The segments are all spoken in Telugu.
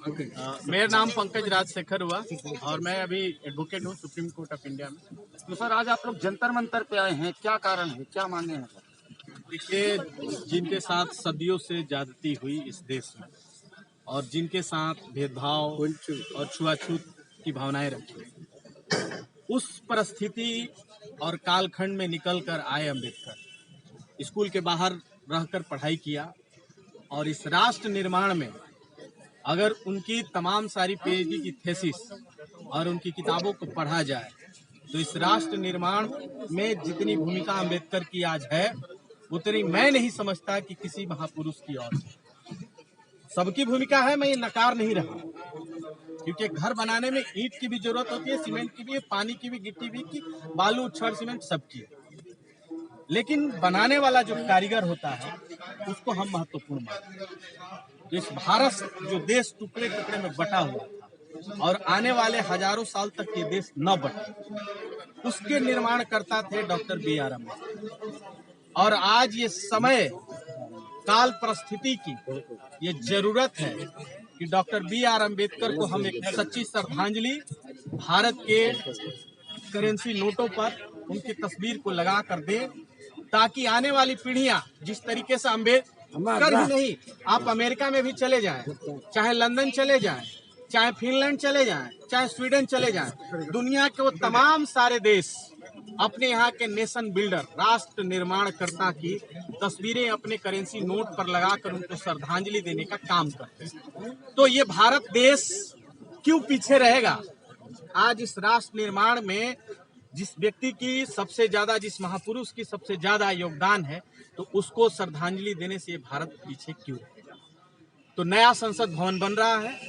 मेरा नाम पंकज राजशेखर हुआ और मैं अभी एडवोकेट हूँ सुप्रीम कोर्ट ऑफ इंडिया में। तो सर आज आप लोग जंतर मंतर पे आए हैं, क्या कारण है, क्या मांगे हैं सर? देखिए, जिनके साथ सदियों से ज्यादती हुई इस देश में और जिनके साथ भेदभाव और छुआछूत की भावनाएं रखी, उस परिस्थिति और कालखंड में निकलकर आए अम्बेडकर। स्कूल के बाहर रहकर पढ़ाई किया और इस राष्ट्र निर्माण में अगर उनकी तमाम सारी पीएचडी की थीसिस और उनकी किताबों को पढ़ा जाए तो इस राष्ट्र निर्माण में जितनी भूमिका अम्बेडकर की आज है उतनी मैं नहीं समझता कि किसी महापुरुष की और सबकी भूमिका है। मैं ये नकार नहीं रहा, क्योंकि घर बनाने में ईंट की भी जरूरत होती है, सीमेंट की भी, पानी की भी, गिट्टी भी की, बालू छड़ सीमेंट सबकी, लेकिन बनाने वाला जो कारीगर होता है उसको हम महत्वपूर्ण मानते हैं। तो इस भारत जो देश टुकड़े टुकड़े में बटा हुआ था और आने वाले हजारों साल तक ये देश न बटे, उसके निर्माणकर्ता थे डॉक्टर बी आर अम्बेडकर। और आज ये समय काल परिस्थिति की ये जरूरत है कि डॉक्टर बी आर अम्बेडकर को हम एक सच्ची श्रद्धांजलि भारत के करेंसी नोटों पर उनकी तस्वीर को लगा कर दें, ताकि आने वाली पीढ़ियां जिस तरीके से अम्बेडकर ही नहीं, आप अमेरिका में भी चले जाएं, चाहे लंदन चले जाएं, चाहे फिनलैंड चले जाएं, चाहे स्वीडन चले जाएं, दुनिया के वो तमाम सारे देश अपने यहाँ के नेशन बिल्डर, राष्ट्र निर्माणकर्ता की तस्वीरें अपने करेंसी नोट पर लगाकर उनको श्रद्धांजलि देने का काम करते हैं। तो ये भारत देश क्यों पीछे रहेगा? आज इस राष्ट्र निर्माण में जिस व्यक्ति की सबसे ज्यादा, जिस महापुरुष की सबसे ज्यादा योगदान है, तो उसको श्रद्धांजलि देने से ये भारत पीछे क्यों रहेगा? तो नया संसद भवन बन रहा है,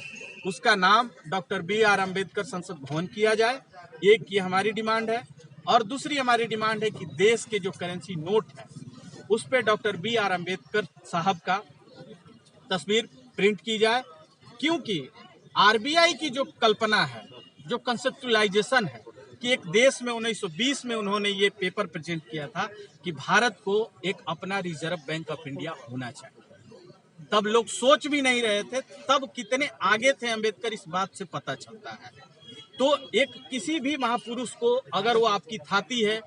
उसका नाम डॉक्टर बी आर अम्बेडकर संसद भवन किया जाए, एक ये हमारी डिमांड है। और दूसरी हमारी डिमांड है कि देश के जो करेंसी नोट है उस पे डॉक्टर बी आर अम्बेडकर साहब का तस्वीर प्रिंट की जाए, क्योंकि आरबीआई की जो कल्पना है, जो कंसेप्चुअलाइजेशन है कि एक देश में 1920 में उन्होंने ये पेपर प्रेजेंट किया था कि भारत को एक अपना रिजर्व बैंक ऑफ इंडिया होना चाहिए। तब लोग सोच भी नहीं रहे थे, तब कितने आगे थे अम्बेडकर, इस बात से पता चलता है। तो एक किसी भी महापुरुष को, अगर वो आपकी थाती है,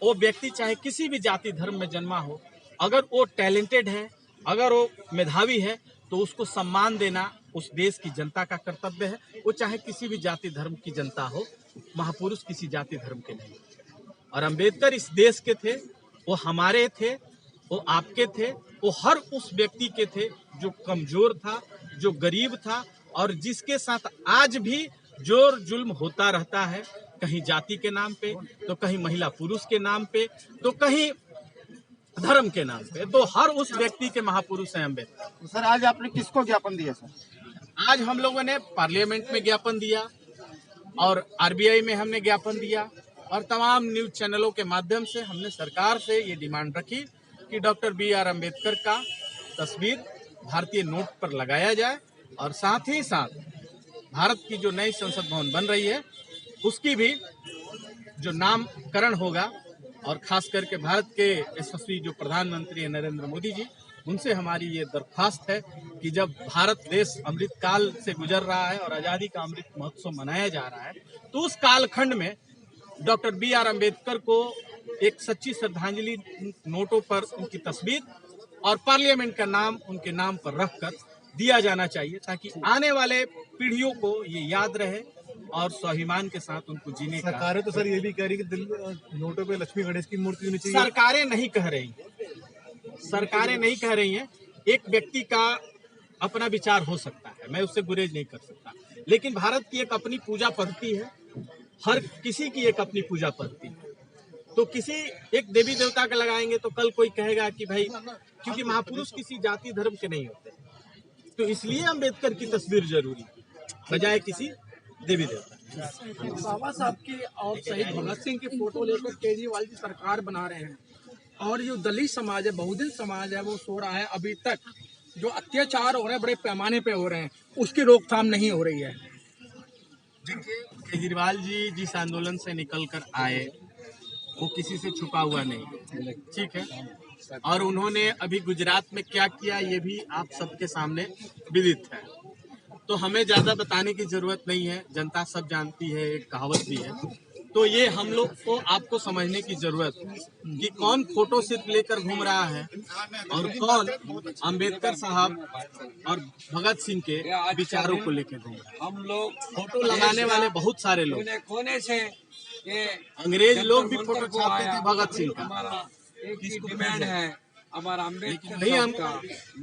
वो व्यक्ति चाहे किसी भी जाति धर्म में जन्मा हो, अगर वो टैलेंटेड है, अगर वो मेधावी है, तो उसको सम्मान देना उस देश की जनता का कर्तव्य है। वो चाहे किसी भी जाति धर्म की जनता हो, महापुरुष किसी जाति धर्म के नहीं। और अम्बेडकर इस देश के थे, वो हमारे थे, वो आपके थे, वो हर उस व्यक्ति के थे जो कमजोर था, जो गरीब था, और जिसके साथ आज भी जोर जुल्म होता रहता है, कहीं जाति के नाम पे, तो कहीं महिला पुरुष के नाम पे, तो कहीं धर्म के नाम पे। तो हर उस व्यक्ति के महापुरुष हैं अम्बेडकर। तो सर आज आपने किसको ज्ञापन दिया सर? आज हम लोगों ने पार्लियामेंट में ज्ञापन दिया और आरबीआई में हमने ज्ञापन दिया और तमाम न्यूज चैनलों के माध्यम से हमने सरकार से ये डिमांड रखी कि डॉक्टर बी आर अम्बेडकर का तस्वीर भारतीय नोट पर लगाया जाए, और साथ ही साथ भारत की जो नई संसद भवन बन रही है उसकी भी जो नामकरण होगा, और खास करके भारत के यशस्वी जो प्रधानमंत्री हैं नरेंद्र मोदी जी, उनसे हमारी ये दरख्वास्त है कि जब भारत देश अमृत काल से गुजर रहा है और आज़ादी का अमृत महोत्सव मनाया जा रहा है, तो उस कालखंड में डॉक्टर बी आर अम्बेडकर को एक सच्ची श्रद्धांजलि नोटों पर उनकी तस्वीर और पार्लियामेंट का नाम उनके नाम पर रखकर दिया जाना चाहिए, ताकि आने वाले पीढ़ियों को ये याद रहे और स्वाभिमान के साथ उनको जीने का। सरकारें तो सर ये भी कह रही कि नोटों पे लक्ष्मी गणेश की मूर्ति होनी चाहिए। सरकारें नहीं कह रही, सरकारें नहीं कह रही हैं। एक व्यक्ति का अपना विचार हो सकता है, मैं उससे गुरेज नहीं कर सकता, लेकिन भारत की एक अपनी पूजा पद्धति है, हर किसी की एक अपनी पूजा पद्धति है। तो किसी एक देवी देवता का लगाएंगे तो कल कोई कहेगा कि भाई, क्योंकि महापुरुष किसी जाति धर्म के नहीं होते, तो इसलिए अम्बेडकर की तस्वीर जरूरी है बजाय किसी देवी देवता। बाबा साहब की और शहीद भगत सिंह की फोटो लेकर केजरीवाल की सरकार बना रहे हैं, और जो दलित समाज है, बहुजन समाज है, वो सो रहा है। अभी तक जो अत्याचार हो रहे हैं बड़े पैमाने पे हो रहे हैं, उसकी रोकथाम नहीं हो रही है। देखिए, केजरीवाल जी जिस आंदोलन से निकल कर आए वो किसी से छुपा हुआ नहीं, ठीक है, और उन्होंने अभी गुजरात में क्या किया ये भी आप सबके सामने विदित है। तो हमें ज्यादा बताने की जरूरत नहीं है, जनता सब जानती है, एक कहावत भी है। तो ये हम लोग को आपको समझने की जरूरत है कि कौन फोटो सिर्फ लेकर घूम रहा है और कौन अंबेडकर साहब और भगत सिंह के विचारों को लेकर घूम रहा है। हम लोग फोटो लगाने वाले बहुत सारे लोग, कोने से ये अंग्रेज लोग भी फोटो छापते थे भगत सिंह का। हमारा एक ही डिमांड है, हमारा अम्बेडकर नहीं, साहब हम का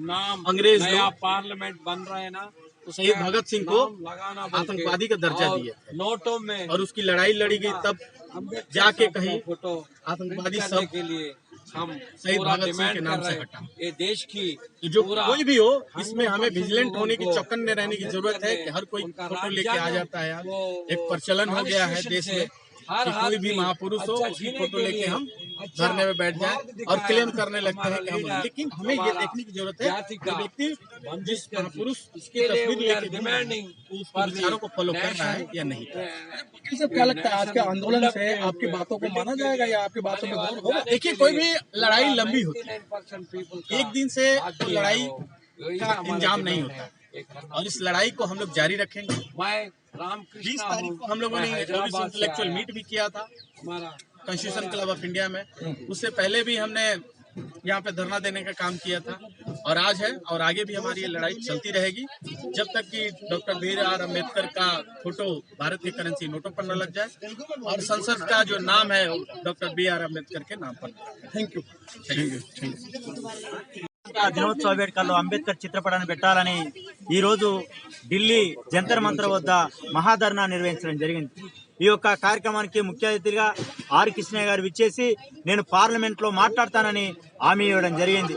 नाम अंग्रेज नया लोग पार्लियामेंट बन रहा है ना, शहीद भगत सिंह को लगाना आतंकवादी का दर्जा और दिए थे नोटों में और उसकी लड़ाई लड़ी गई, तब अम्बेडकर जाके साहब कहीं का फोटो आतंकवादी करने सब के लिए हम शहीद पूरा भगत सिंह के डिमांड नाम कर से रहे हैं। हटा। ये देश की तो जो पूरा कोई भी हो, इसमें हमें 100% विजिलेंट होने की, लोगों को चौकन्ने रहने की जरूरत है कि हर कोई उनका फोटो राज्य लेके आ में जाता है। वो एक प्रचलन हो गया है देश में हर कि कोई भी महापुरुष हो, उसकी फोटो लेके हम धरने में बैठ जाए और क्लेम करने लगते हैं कि हम। लेकिन हमें ये देखने की जरूरत है कि व्यक्ति जिस महापुरुष की तस्वीर लेके घूम रहा है, उसके विचारों को फॉलो कर रहा है या नहीं। वकील साहब, क्या लगता है आज के आंदोलन से आपकी बातों को माना जाएगा या आपकी बातों में गौर होगा? देखिए, कोई भी लड़ाई लंबी होती है, एक दिन से तो लड़ाई का इंजाम नहीं होता और इस लड़ाई को हम लोग जारी रखेंगे। मैं 20 तारीख को हम लोगों ने ओबीसी इंटेलेक्चुअल मीट भी किया था कॉन्स्टिट्यूशन क्लब ऑफ इंडिया में। उससे पहले भी हमने यहाँ पे धरना देने का काम किया था और आज है, और आगे भी हमारी ये लड़ाई चलती रहेगी जब तक कि डॉक्टर BR अम्बेडकर का फोटो भारत की करेंसी नोटों पर न लग जाए और संसद का जो नाम है डॉक्टर BR अम्बेडकर के नाम पर। Thank you. దినోత్సవ వేడుకల్లో అంబేద్కర్ చిత్రపటాన్ని పెట్టాలని ఈ రోజు ఢిల్లీ జంతర్ మంతర్ వద్ద మహాధర్నా నిర్వహించడం జరిగింది. ఈ యొక్క కార్యక్రమానికి ముఖ్య అతిథిగా ఆర్ కృష్ణయ్య గారు విచ్చేసి నేను పార్లమెంట్ లో మాట్లాడతానని హామీ ఇవ్వడం జరిగింది.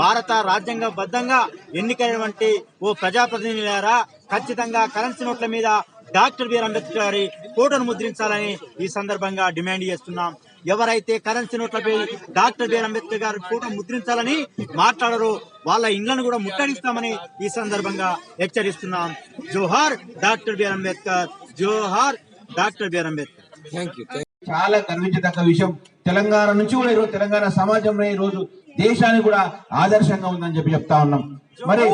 భారత రాజ్యాంగబద్ధంగా ఎన్నికైనటువంటి ఓ ప్రజాప్రతినిధులారా, ఖచ్చితంగా కరెన్సీ నోట్ల మీద డాక్టర్ BR అంబేద్కర్ గారి ఫోటోను ముద్రించాలని ఈ సందర్భంగా డిమాండ్ చేస్తున్నాం. ఎవరైతే కరెన్సీ నోట్లపై డాక్టర్ BR అంబేద్కర్ గారి ఫోటో ముద్రించాలని మాట్లాడారో వాళ్ళ ఇండ్లను కూడా ముట్టడిస్తామని ఈ సందర్భంగా హెచ్చరిస్తున్నాం. జోహార్ డాక్టర్ BR అంబేద్కర్, జోహార్ డాక్టర్ BR అంబేద్కర్. చాలా గర్వించదగ్గ విషయం. తెలంగాణ నుంచి కూడా ఈరోజు తెలంగాణ సమాజంలో ఈ రోజు దేశానికి కూడా ఆదర్శంగా ఉందని చెప్తా ఉన్నాం. మరి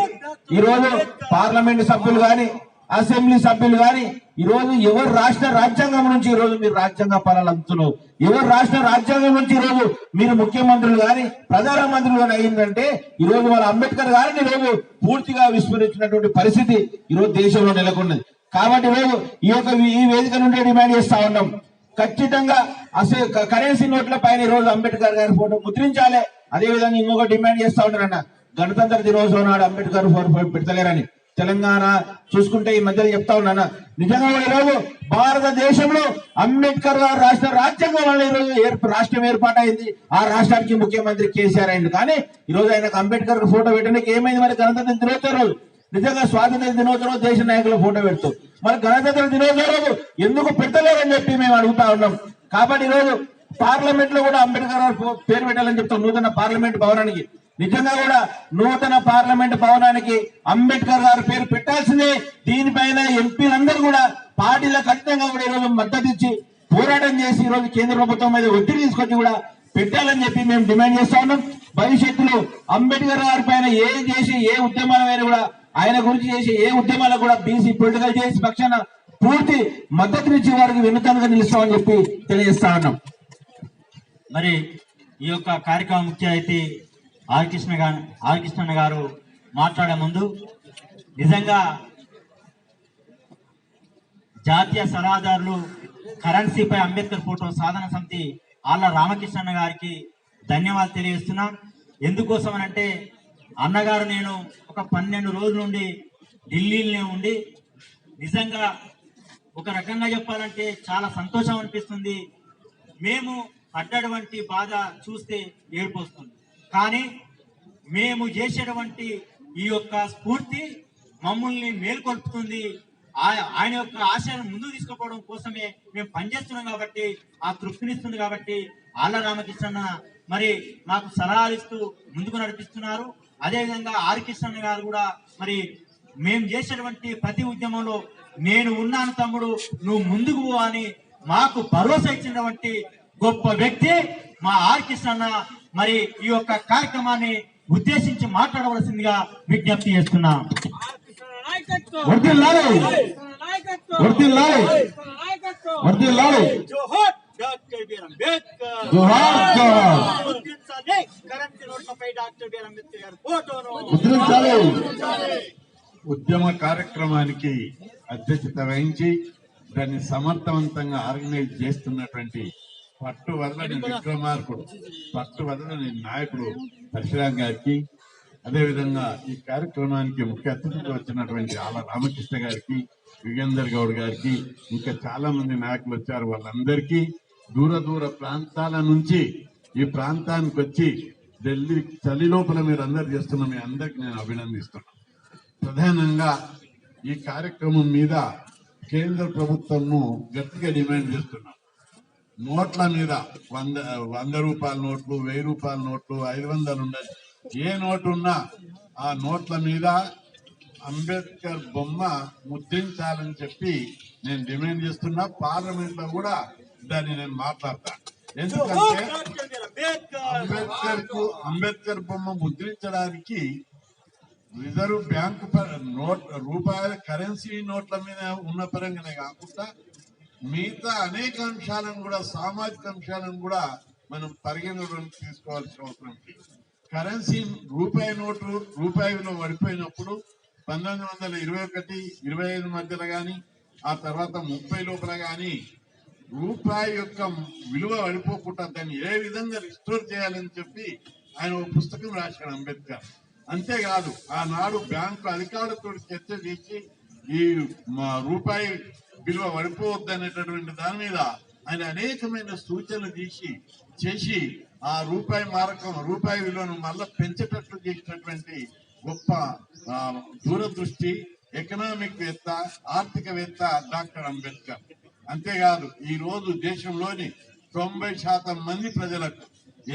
ఈ రోజు పార్లమెంట్ సభ్యులు గాని, అసెంబ్లీ సభ్యులు గాని ఈ రోజు ఎవరు రాష్ట్ర రాజ్యాంగం నుంచి ఈ రోజు మీరు రాజ్యాంగ పాలన అందుతున్నారు, ఎవరు రాష్ట్ర రాజ్యాంగం నుంచి ఈ రోజు మీరు ముఖ్యమంత్రులు గాని ప్రధానమంత్రులు గాని అయిందంటే ఈ రోజు వాళ్ళ అంబేద్కర్ గారిని ఈ రోజు పూర్తిగా విస్మరించినటువంటి పరిస్థితి ఈ రోజు దేశంలో నెలకొన్నది. కాబట్టి ఈ వేదిక నుండి డిమాండ్ చేస్తా ఉన్నాం, ఖచ్చితంగా అసలు కరెన్సీ నోట్ల పైన ఈ రోజు అంబేద్కర్ గారి ఫోటో ముద్రించాలి. అదే విధంగా ఇంకొక డిమాండ్ చేస్తా ఉన్నారన్న, గణతంత్ర దినోత్సవం నాడు అంబేద్కర్ ఫోటో పెడతలేరని. తెలంగాణ చూసుకుంటే ఈ మధ్యలో చెప్తా ఉన్నాను, నిజంగా ఈరోజు భారతదేశంలో అంబేద్కర్ గారు రాష్ట్ర రాజ్యాంగం వల్ల ఈరోజు రాష్ట్రం ఏర్పాటైంది. ఆ రాష్ట్రానికి ముఖ్యమంత్రి కేసీఆర్ అయింది. కానీ ఈ రోజు ఆయనకు అంబేద్కర్ ఫోటో పెట్టడానికి ఏమైంది? మరి గణతంత్ర దినోత్సవం రోజు నిజంగా స్వాతంత్ర దినోత్సవం దేశ నాయకుల ఫోటో పెడుతూ మరి గణతంత్ర దినోత్సవం రోజు ఎందుకు పెట్టలేరని చెప్పి మేము అడుగుతా ఉన్నాం. కాబట్టి ఈరోజు పార్లమెంట్ లో కూడా అంబేద్కర్ గారు పేరు పెట్టాలని చెప్తాం. నూతన పార్లమెంట్ భవనానికి, నిజంగా కూడా నూతన పార్లమెంట్ భవనానికి అంబేద్కర్ గారి పేరు పెట్టాల్సిందే. దీనిపైన ఎంపీలందరూ కూడా పార్టీల ఖచ్చితంగా కూడా ఈరోజు మద్దతు ఇచ్చి పోరాటం చేసి ఈరోజు కేంద్ర ప్రభుత్వం మీద ఒత్తిడి తీసుకొచ్చి కూడా పెట్టాలని చెప్పి మేము డిమాండ్ చేస్తా ఉన్నాం. భవిష్యత్తులో అంబేద్కర్ గారి పైన ఏ ఉద్యమాలైనా కూడా, ఆయన గురించి చేసే ఏ ఉద్యమాలకు కూడా బీసీ పొలిటికల్ చేసి పక్షాన పూర్తి మద్దతునిచ్చి వారికి వెనుకనుగా నిలుస్తామని చెప్పి తెలియజేస్తా ఉన్నాం. మరి ఈ యొక్క కార్యక్రమం ముఖ్య అతిథి ఆర్ కృష్ణ గారు మాట్లాడే ముందు నిజంగా జాతీయ సలహాదారులు కరెన్సీపై అంబేద్కర్ ఫోటో సాధన సమితి ఆళ్ళ రామకృష్ణ గారికి ధన్యవాదాలు తెలియజేస్తున్నాం. ఎందుకోసం అంటే అన్నగారు నేను ఒక 12 రోజుల నుండి ఢిల్లీలోనే ఉండి నిజంగా ఒక రకంగా చెప్పాలంటే చాలా సంతోషం అనిపిస్తుంది. మేము పడ్డటువంటి బాధ చూస్తే ఏడుపు వస్తుంది. కానీ మేము చేసేటువంటి ఈ యొక్క స్ఫూర్తి మమ్మల్ని మేల్కొల్పుతుంది. ఆయన యొక్క ఆశయాలను ముందుకు తీసుకుపోవడం కోసమే మేము పనిచేస్తున్నాం కాబట్టి ఆ తృప్తినిస్తుంది. కాబట్టి ఆళ్ళ రామకృష్ణ మరి మాకు సలహాలు ఇస్తూ ముందుకు నడిపిస్తున్నారు. అదేవిధంగా ఆర్ కృష్ణ గారు కూడా మరి మేము చేసేటువంటి ప్రతి ఉద్యమంలో నేను ఉన్నాను తమ్ముడు, నువ్వు ముందుకు పో అని మాకు భరోసా ఇచ్చినటువంటి గొప్ప వ్యక్తి మా ఆర్ కృష్ణ. మరి ఈ యొక్క కార్యక్రమాన్ని ఉద్దేశించి మాట్లాడవలసిందిగా విజ్ఞప్తి చేస్తున్నా. డాక్టర్ బిఆర్ అంబేద్కర్ జోహార్ జోహార్ ముద్రించాలి కరెన్సీ నోట్లపై డాక్టర్ బిఆర్ అంబేద్కర్ గారి ఫోటోను ముద్రించాలి. ఉద్యమ కార్యక్రమానికి అధ్యక్షత వహించి దాన్ని సమర్థవంతంగా ఆర్గనైజ్ చేస్తున్నటువంటి పట్టు వదలని విక్రమార్కుడు, పట్టు వదలని నాయకుడు పరశురాం గారికి, అదేవిధంగా ఈ కార్యక్రమానికి ముఖ్య అతిథిగా వచ్చినటువంటి ఆల రామకృష్ణ గారికి, యుగేందర్ గౌడ్ గారికి, ఇంకా చాలా మంది నాయకులు వచ్చారు. వాళ్ళందరికీ దూర దూర ప్రాంతాల నుంచి ఈ ప్రాంతానికి వచ్చి ఢిల్లీ చలి లోపల మీరు అందరు చేస్తున్న మీ అందరికి నేను అభినందిస్తున్నాను. ప్రధానంగా ఈ కార్యక్రమం మీద కేంద్ర ప్రభుత్వంను గట్టిగా డిమాండ్ చేస్తున్నాం. నోట్ల మీద 100 రూపాయల నోట్లు, 1000 రూపాయల నోట్లు, 500 ఉండదు, ఏ నోటు ఉన్నా ఆ నోట్ల మీద అంబేద్కర్ బొమ్మ ముద్రించాలని చెప్పి నేను డిమాండ్ చేస్తున్నా. పార్లమెంట్ లో కూడా దాన్ని నేను మాట్లాడతా. ఎందుకంటే అంబేద్కర్ బొమ్మ ముద్రించడానికి రిజర్వ్ బ్యాంకు రూపాయల కరెన్సీ నోట్ల మీద ఉన్న పరంగానే కాకుండా మిగతా అనేక అంశాలను కూడా, సామాజిక అంశాలను కూడా మనం పరిగణలోకి తీసుకోవాల్సిన అవసరం ఉంది. కరెన్సీ రూపాయి నోటు రూపాయి విలువ పడిపోయినప్పుడు 1921, 25 మధ్యలో గాని, ఆ తర్వాత 30 లోపల గాని రూపాయి యొక్క విలువ పడిపోకుండా దాన్ని ఏ విధంగా రిస్టోర్ చేయాలని చెప్పి ఆయన ఒక పుస్తకం రాశాడు అంబేద్కర్. అంతేకాదు ఆనాడు బ్యాంకు అధికారులతో చర్చ చేసి ఈ రూపాయి విలువ పడిపోవద్దు అనేటటువంటి దాని మీద ఆయన అనేకమైన సూచనలు చేసి ఆ రూపాయి విలువను మళ్ళా పెంచేటట్లు చేసినటువంటి గొప్ప దూరదృష్టి ఎకనామిక్ వేత్త, ఆర్థికవేత్త డాక్టర్ అంబేద్కర్. అంతేకాదు ఈ రోజు దేశంలోని 90% మంది ప్రజలకు,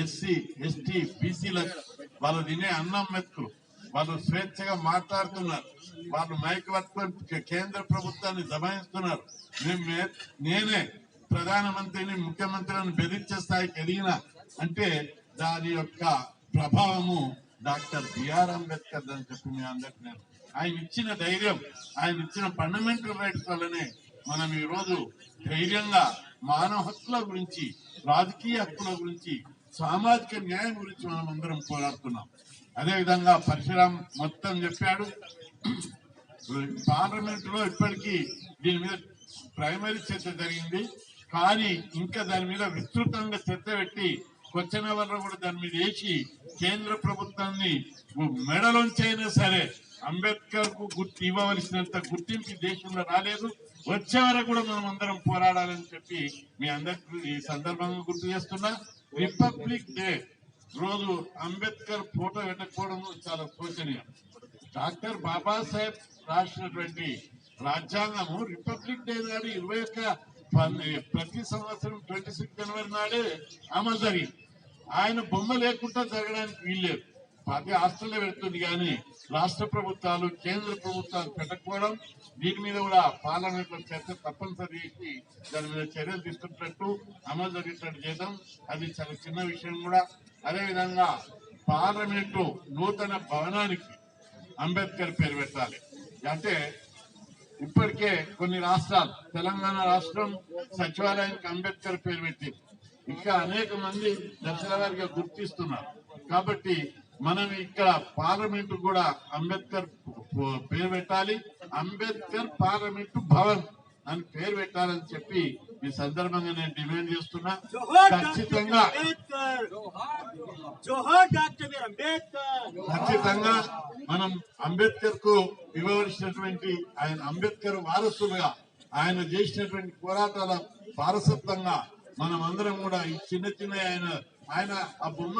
ఎస్సీ, ఎస్టీ, బీసీలకు వాళ్ళు తినే అన్నం మెతుకులు, వాళ్ళు స్వేచ్ఛగా మాట్లాడుతున్నారు, వాళ్ళు మైక్ పట్టుకొని కేంద్ర ప్రభుత్వాన్ని దబాయిస్తున్నారు. నేనే ప్రధానమంత్రిని, ముఖ్యమంత్రిని బెదిరించే స్థాయికి ఎదిగినా అంటే దాని యొక్క ప్రభావము డాక్టర్ బిఆర్ అంబేద్కర్ అని చెప్పి మీ అందరికి నేను ఆయన ఇచ్చిన ధైర్యం, ఆయన ఇచ్చిన ఫండమెంటల్ రైట్స్ వల్లనే మనం ఈ రోజు ధైర్యంగా మానవ హక్కుల గురించి, రాజకీయ హక్కుల గురించి, సామాజిక న్యాయం గురించి మనం అందరం పోరాడుతున్నాం. అదేవిధంగా పరశురాం మొత్తం చెప్పాడు. పార్లమెంట్ లో ఇప్పటికీ దీని మీద ప్రైమరీ చర్చ జరిగింది, కానీ ఇంకా దాని మీద విస్తృతంగా చర్చ పెట్టి క్వశ్చన్ అవర్ కూడా దాని మీద వేసి కేంద్ర ప్రభుత్వాన్ని మెడలోంచైనా సరే అంబేద్కర్ కు ఇవ్వవలసినంత గుర్తింపు దేశంలో రాలేదు. వచ్చే వరకు కూడా మనం అందరం పోరాడాలని చెప్పి మీ అందరికి ఈ సందర్భంగా గుర్తు చేస్తున్నా. రిపబ్లిక్ డే రోజు అంబేద్కర్ ఫోటో పెట్టకపోవడం చాలా శోచనీయం. డాక్టర్ బాబాసాహెబ్ రాసినటువంటి రాజ్యాంగము రిపబ్లిక్ డే నాడు 21 ప్రతి సంవత్సరం 26 జనవరి నాడే అమలు జరిగింది. ఆయన బొమ్మ లేకుండా జరగడానికి వీల్లేదు. ప్రతి హాస్టల్లో పెడుతుంది, కానీ రాష్ట్ర ప్రభుత్వాలు, కేంద్ర ప్రభుత్వాలు పెట్టకపోవడం, దీని మీద కూడా పార్లమెంట్ లో చర్చ తప్పనిసరి చేసి దాని మీద చర్యలు తీసుకున్నట్టు, అమలు జరిగేటట్టు చేయడం అది చాలా చిన్న విషయం కూడా. అదేవిధంగా పార్లమెంటు నూతన భవనానికి అంబేద్కర్ పేరు పెట్టాలి. అంటే ఇప్పటికే కొన్ని రాష్ట్రాలు, తెలంగాణ రాష్ట్రం సచివాలయానికి అంబేద్కర్ పేరు పెట్టింది, ఇంకా అనేక మంది దశల వారిగా గుర్తిస్తున్నారు. కాబట్టి మనం ఇక్కడ పార్లమెంటు కూడా అంబేద్కర్ పేరు పెట్టాలి, అంబేద్కర్ పార్లమెంటు భవన్ అని పేరు పెట్టాలని చెప్పి ఈ సందర్భంగా నేను డిమాండ్ చేస్తున్నా. ఖచ్చితంగా మనం అంబేద్కర్ కు ఇవ్వవలసినటువంటి, ఆయన అంబేద్కర్ వారసులుగా ఆయన చేసినటువంటి పోరాటాల వారసత్వంగా మనం అందరం కూడా ఈ చిన్న ఆయన ఆ బొమ్మ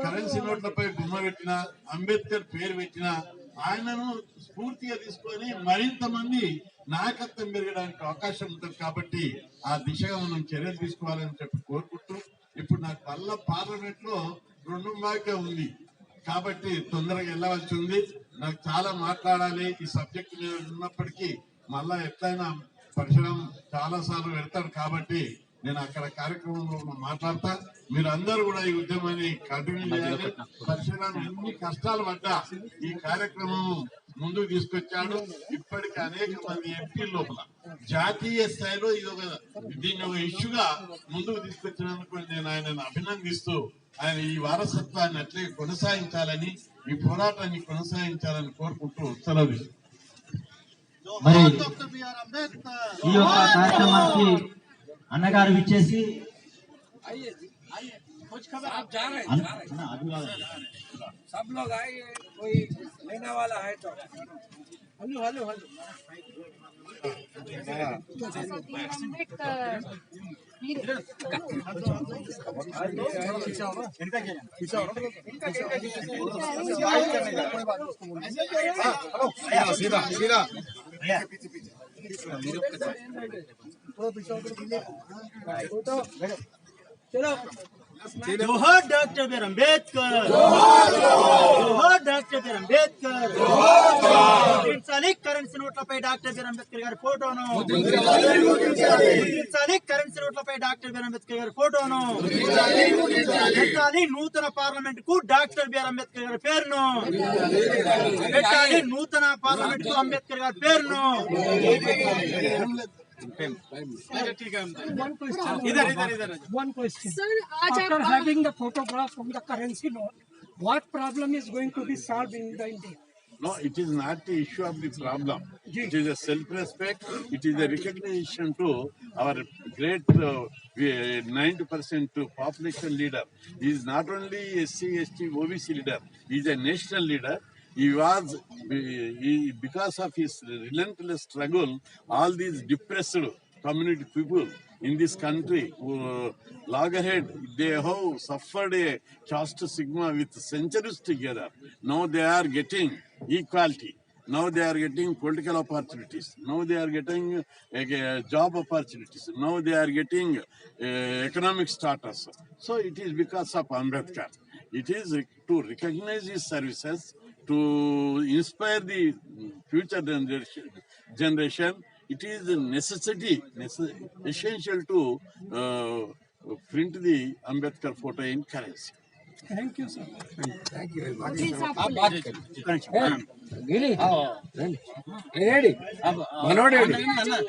కరెన్సీ నోట్లపై బొమ్మ పెట్టిన, అంబేద్కర్ పేరు పెట్టిన, ఆయనను స్ఫూర్తిగా తీసుకొని మరింత మంది నాయకత్వం పెరగడానికి అవకాశం ఉంటుంది. కాబట్టి ఆ దిశగా మనం చర్యలు తీసుకోవాలని చెప్పి కోరుకుంటూ, ఇప్పుడు నాకు మళ్ళా పార్లమెంట్ లో 2 భాగ్యం ఉంది కాబట్టి తొందరగా వెళ్ళవలసి ఉంది. నాకు చాలా మాట్లాడాలి ఈ సబ్జెక్ట్ మీద ఉన్నప్పటికీ మళ్ళా ఎట్లయినా పరశురాం చాలా సార్లు పెడతాడు కాబట్టి నేను అక్కడ కార్యక్రమంలో మాట్లాడతా. మీరు అందరూ కూడా ఈ ఉద్యమాన్ని కంటిన్యూ చేయాలి. పరిశీలన ఎన్ని కష్టాలు పడ్డా ఈ కార్యక్రమం ముందుకు తీసుకొచ్చాడు. ఇప్పటికి అనేక మంది ఎంపీ లోపల జాతీయ స్థాయిలో దీన్ని ఒక ఇష్యూగా ముందుకు తీసుకొచ్చినందుకు నేను ఆయనను అభినందిస్తూ ఆయన ఈ వారసత్వాన్ని అట్లే కొనసాగించాలని, ఈ పోరాటాన్ని కొనసాగించాలని కోరుకుంటూ సెలవు. మరి ఈ యొక్క కార్యక్రమానికి అన్నగారు విచ్చేసి आप जा रहे हैं, सब लोग आइए, कोई लेने वाला है तो हेलो हेलो हेलो सीधा सीधा चलो जोहार डॉक्टर बी आर अंबेडकर, जोहार डॉक्टर बी आर अंबेडकर, मुद्రించాలి కరెన్సీ నోట్లపై డాక్టర్ బి ఆర్ అంబేద్కర్ గారి ఫోటోను, ముద్రించాలి కరెన్సీ నోట్లపై డాక్టర్ బి ఆర్ అంబేద్కర్ గారి ఫోటోను, పెట్టాలి నూతన పార్లమెంట్ కు డాక్టర్ బి ఆర్ అంబేద్కర్ గారి పేరును, పెట్టాలి నూతన పార్లమెంట్ కు అంబేద్కర్ గారి పేరును. One question. Sir, after having the photograph from the currency note, what problem is going to be solved in the India? No, it is not the issue of the problem. It is a self-respect. It is a recognition to our great 90% population leader. He is not only SC, ST, OBC leader. He is a national leader. Because of his relentless struggle, all these depressed community people in this country who loggerhead, they have suffered a caste stigma with centuries together. Now they are getting equality. Now they are getting political opportunities. Now they are getting job opportunities. Now they are getting economic status. So it is because of Ambedkar. It is to recognize his services, to inspire the future generation. It is a necessity, essential to print the Ambedkar photo in currency. Thank you, sir. thank you very much. आप बात करें गिली रेडी मनोड रेडी